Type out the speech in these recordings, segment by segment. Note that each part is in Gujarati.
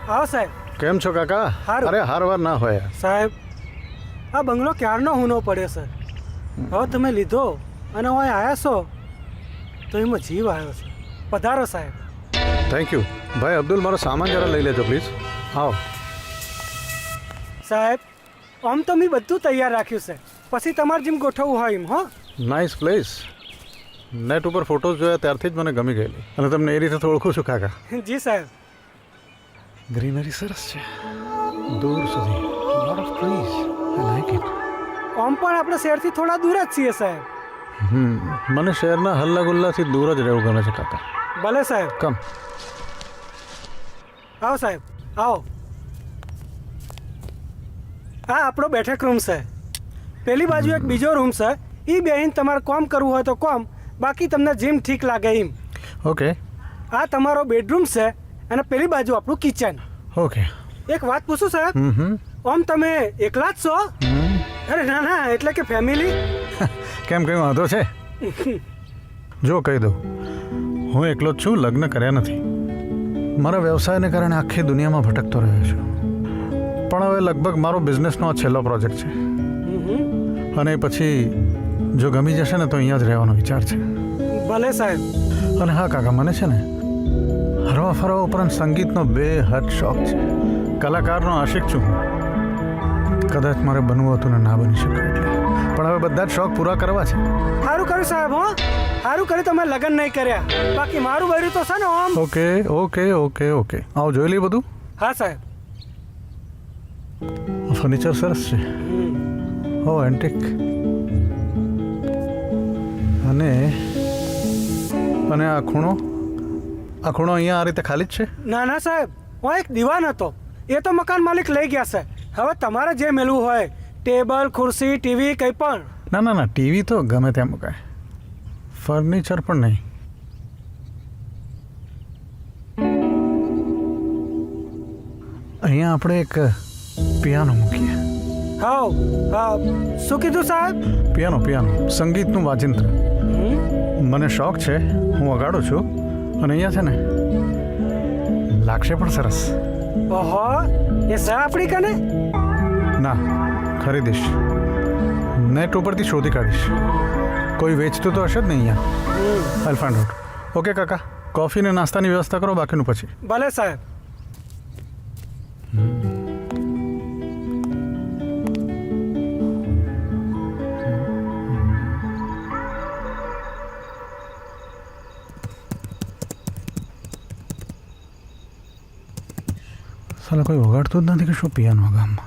આવો સાહેબ. કેમ છો કાકા? હારું. અરે હારવાર ના હોય. સાહેબ આ બંગલો ક્યારનો હુનો પડ્યો સર. હવે તમે લીધો અને હું અહીં આવ્યા છો તો એમાં જીવ આવ્યો છે. પધારો સાહેબ. Thank you. ભાઈ અબ્દુલ, મારો સામાન જરા લઈ લેજો પ્લીઝ. આવો. સાહેબ આમ તો મેં બધું તૈયાર રાખ્યું છે, પછી તમારે જેમ ગોઠવવું હોય એમ. હો નાઇસ પ્લેસ. નેટ ઉપર ફોટોઝ જોયા ત્યારથી જ મને ગમી ગયેલી અને તમને એ રીતે તો ઓળખું છું કાકા. જી સાહેબ. ગ્રીનરી સરસ છે દૂર સુધી. Lot of trees. I like it. આમ પણ આપણે શહેરથી થોડા દૂર જ છીએ સાહેબ. મને શહેરના હલ્લા ગુલ્લાથી દૂર જ રહેવું ગમે છે કાકા. ભલે સાહેબ. કમ. આવો સાહેબ આવો. હા આપણો બેઠક રૂમ છે. પેલી બાજુ એક બીજો રૂમ છે. એ બેહીને તમારે કોમ કરવું હોય તો કોમ, બાકી તમને જેમ ઠીક લાગે એમ. ઓકે આ તમારો બેડરૂમ છે અને પેલી બાજુ આપણું કિચન. ઓકે. એક વાત પૂછું સાહેબ, આમ તમે એકલા જ છો? અરે ના ના, એટલે કે ફેમિલી. કેમ કંઈ વાંધો છે? જો કહી દઉં, હું એકલો જ છું, લગ્ન કર્યા નથી. મારા વ્યવસાયને કારણે આખી દુનિયામાં ભટકતો રહ્યો છું. પણ હવે લગભગ મારો બિઝનેસનો આ છેલ્લો પ્રોજેક્ટ છે અને પછી જો ગમી જશે ને તો અહીંયા જ રહેવાનો વિચાર છે. ભલે સાહેબ. અને હા કાકા, મને છે ને હરવા ફરવા ઉપરાંત સંગીતનો બેહદ શોખ છે. કલાકારનો આશિક છું હું. કદાચ મારે બનવું હતું ને ના બની શકે એટલે, પણ હવે બધા જ શોખ પૂરા કરવા છે. સારું કર્યું સાહેબ. હો સારું કર્યું તમે લગ્ન નહીં કર્યા, બાકી મારું બર્યું તો છે ને આમ. Okay okay okay okay. આવો જોઈ લઈ બધું. હા સાહેબ. ફર્નિચર સરસ છે. ઓ એન્ટિક. અને અને આ ખૂણો અહીંયા આ રીતે ખાલી જ છે? ના ના સાહેબ, હું એક દીવાન હતો, એ તો મકાન માલિક લઈ ગયા છે. હવે તમારે જે મેળવું હોય, ટેબલ ખુરશી ટીવી કંઈ પણ. ના ના ના, ટીવી તો ગમે ત્યાં મુકાય, ફર્નિચર પણ નહીં. અહીંયા આપણે એક પિયાનો મૂકીએ. હા હા. શું કીધું સાહેબ? પિયાનો સંગીતનું વાજિંત્ર. મને શોખ છે, હું વગાડું છું અને અહીંયા છે ને લાગશે પણ સરસ. ઓહો, એ છે આપણી કને? ના, ખરીદીશ. નેટ ઉપરથી શોધી કાઢીશ. કોઈ વેચતું તો હશે જ ને અહીંયા. I'll find out. ઓકે કાકા, કોફી ને નાસ્તાની વ્યવસ્થા કરો, બાકીનું પછી. ભલે સાહેબ. સાલા કોઈ વગાડતું જ નથી કે શું પિયાનો ગામમાં.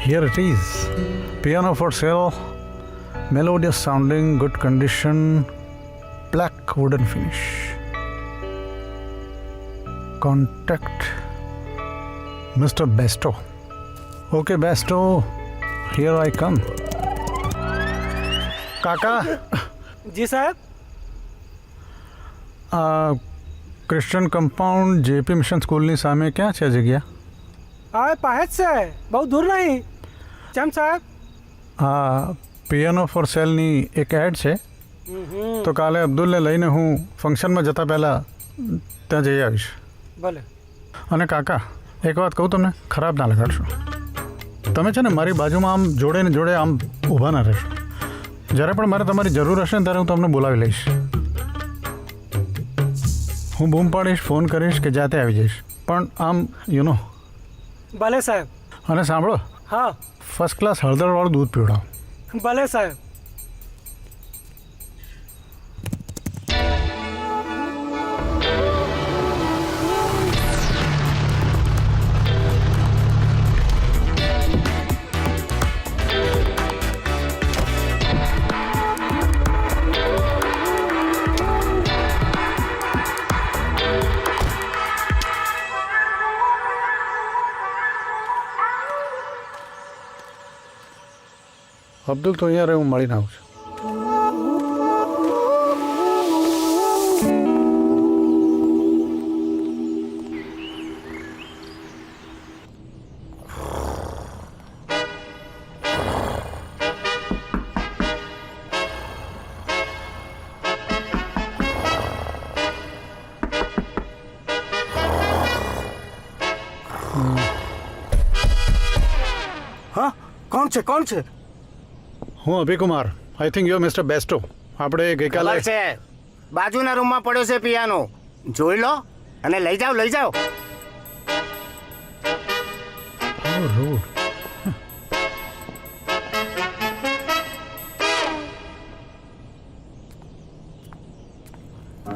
Here it is. Piano for sale. Melodious sounding, good condition, black wooden finish. Contact Mr. Besto. Okay, Besto. Here I come. કાકા. જી સાહેબ. ક્રિશ્ચન કમ્પાઉન્ડ જેપી મિશન સ્કૂલની સામે ક્યાં છે જગ્યા? હા પાસે જ છે, બહુ દૂર નહીં. કેમ સાહેબ? હા, પિયાનો ફોર સેલની એક એડ છે, તો કાલે અબ્દુલને લઈને હું ફંક્શનમાં જતા પહેલાં ત્યાં જઈ આવીશ. ભલે. અને કાકા, એક વાત કહું તમને, ખરાબ ના લગાડશો. તમે છે ને મારી બાજુમાં આમ જોડે ને જોડે આમ ઊભા ના રહેશો. જ્યારે પણ મારે તમારી જરૂર હશે ને ત્યારે હું તમને બોલાવી લઈશ. હું બૂમ પાડીશ, ફોન કરીશ કે જાતે આવી જઈશ, પણ આમ યુ નો. ભલે સાહેબ. અને સાંભળો, હા. ફર્સ્ટ ક્લાસ હળદરવાળું દૂધ પીવડાવો. ભલે સાહેબ. અબ્દુલ તો અહીંયા રહે, હું મળીને આવું છું. કોણ છે? હું Abhikumar. I think you mister Besto. આપણે ગઈકાલે ખબર છે, બાજુના રૂમમાં પડ્યો છે પિયાનો. જોઈ લો અને લઈ જાઓ. Oh, rude.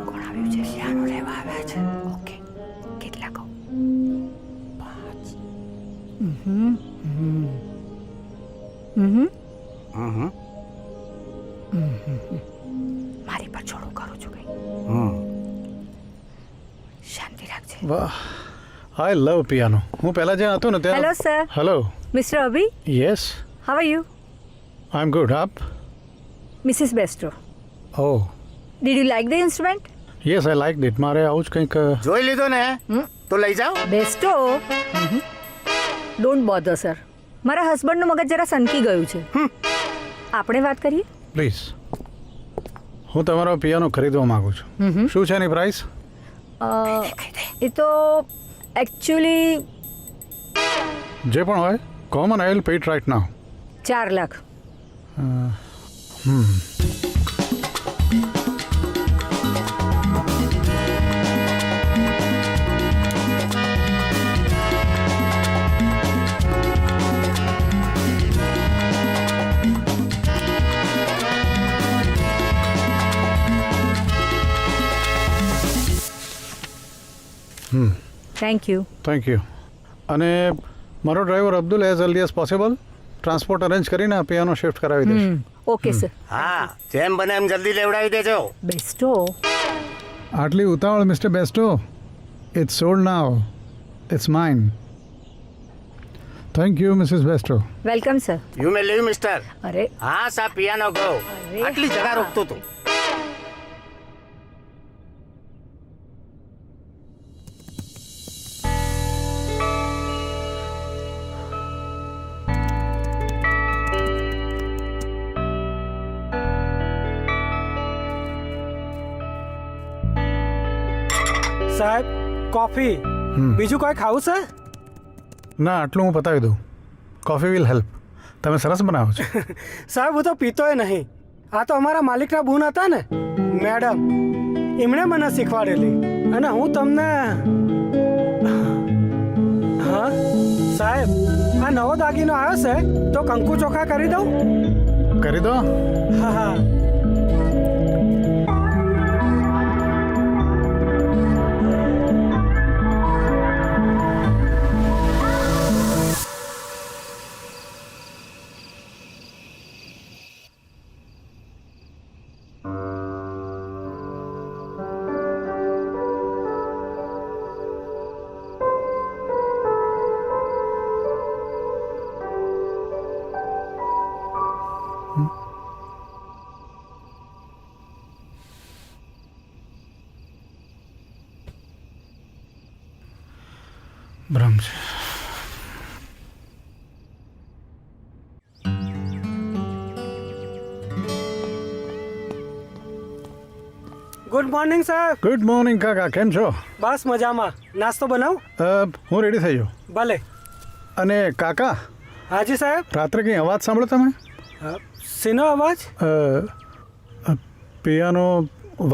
કોણ આવ્યું છે? શિયાળો લેવા આવ્યા છે. ઓકે, કેટલા કહું? 5. મારી પર છોડું કરું છું કઈ. શાંતિ રાખજે. વાહ, આઈ લવ પિયાનો. હું પહેલા જ્યાં હતો ને ત્યાં. Hello sir. Hello. Mister Abhi, yes, how are you? I am good. આપ? Missus Bestro, oh did you like the instrument? Yes, I like it. મારે આવું જ કંઈક. જોઈ લીધો ને તો લઈ જાઓ. બેસ્ટો, ડોન્ટ બોધર સર. મારા હસબન્ડનું મગજ જરા સનકી ગયું છે. આપણે વાત કરીએ. પ્લીઝ. હું તમારો પિયાનો ખરીદવા માંગુ છું. શું છે એની પ્રાઇસ? એ તો એકચ્યુઅલી જે પણ હોય, come on I will pay it right now. 4 lakh. Thank you. Thank you. અને મારો driver Abdul as early as possible transport arrange કરીને આ પિયાનો શિફ્ટ કરાવી દેશે. Okay sir. હા, જેમ બને એમ જલ્દી લેવડાવી દેજો. બેસ્ટો, આટલી ઉતાવળ mister Besto? It's sold now. It's mine. Thank you missus Besto. Welcome sir. You may leave mister. અરે હા સા પિયાનો ગો. અરે, આટલી જગા રોકતો તું. સાહેબ, કોફી. બીજું કોઈ ખાવું છે? ના, આટલું હું પતાવી દઉં. Coffee will help. તમે સરસ બનાવો છો. સાહેબ, હું તો પીતોય નહીં. આ તો અમારા માલિકના બૂન હતા ને મેડમ, એમણે મને શીખવાડેલી. અને હું તમને હા સાહેબ, આ નવો દાગીનો આવ્યો છે તો કંકુ ચોખા કરી દઉં? કરી દો. હા હા. ભ્રમ છે. ગુડ મોર્નિંગ સાહેબ. ગુડ મોર્નિંગ કાકા, કેમ છો? બસ મજામાં. નાસ્તો બનાવું? હું રેડી થઈ જાઉં. ભલે. અને કાકા, હાજી સાહેબ. રાત્રે કંઈ અવાજ સાંભળો તમે? શેનો અવાજ? પિયાનો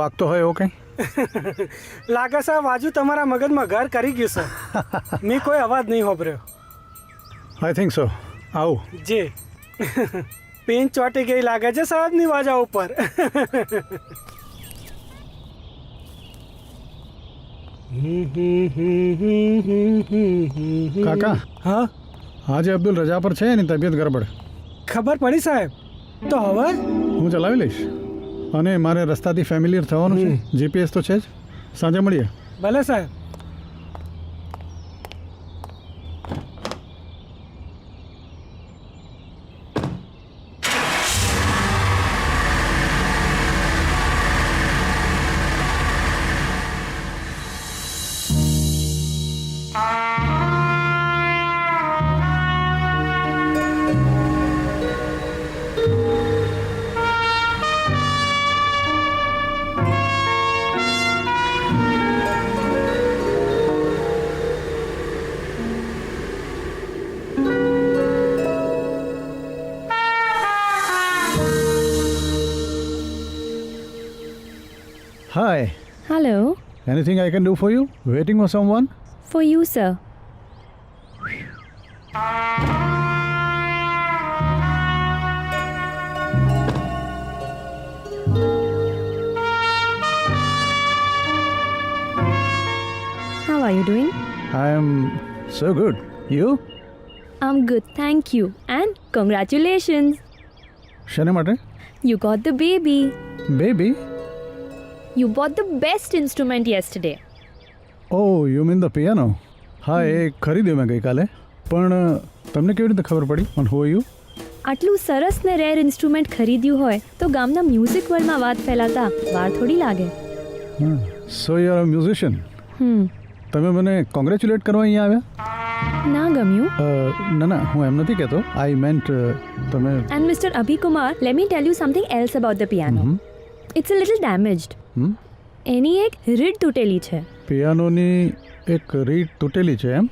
વાગતો હોય એવો કંઈ? લાગે સાહેબ આજુ તમારા મગજમાં ઘર કરી ગયું છે. મેં કોઈ અવાજ નહીં હોભર્યો. I think so. આવું. જી. પિન ચોટી ગઈ લાગે છે સાહેબની વાજા ઉપર. કાકા, હા આજે અબ્દુલ રજા પર છે, એની તબિયત ગડબડ. ખબર પડી સાહેબ. તો હવે હું ચલાવી લઈશ. અને મારે રસ્તાથી ફેમિલિયર થવાનું છે. જીપીએસ તો છે જ. સાંજે મળીએ. ભલે સાહેબ. Hi Hello. Anything I can do for you waiting for someone For you, sir. How are you doing? I am so good you I'm good, thank you. And congratulations. શેને માટે You got the baby. Baby You bought the best instrument yesterday. Oh you mean the piano હા એ ખરીદ્યો મેં ગઈકાલે પણ તમને કેવી રીતે ખબર પડી પણ હો યુ આટલું સરસ ને રેર ઇન્સ્ટ્રુમેન્ટ ખરીદ્યું હોય તો ગામના મ્યુઝિક વર્લ્ડમાં વાત ફેલાતા વાર થોડી લાગે. So you are a musician તમે મને કોંગ્રેચ્યુલેટ કરવા અહીંયા આવ્યા ના ગમ્યું? ના ના હું એમ નથી કહેતો આઈ મેન્ટ તમે And Mr. Abhi Kumar, let me tell you something else about the piano. It's a little damaged. એની એક રીડ તૂટેલી છે. પિયાનોની એક રીડ તૂટેલી છે એમ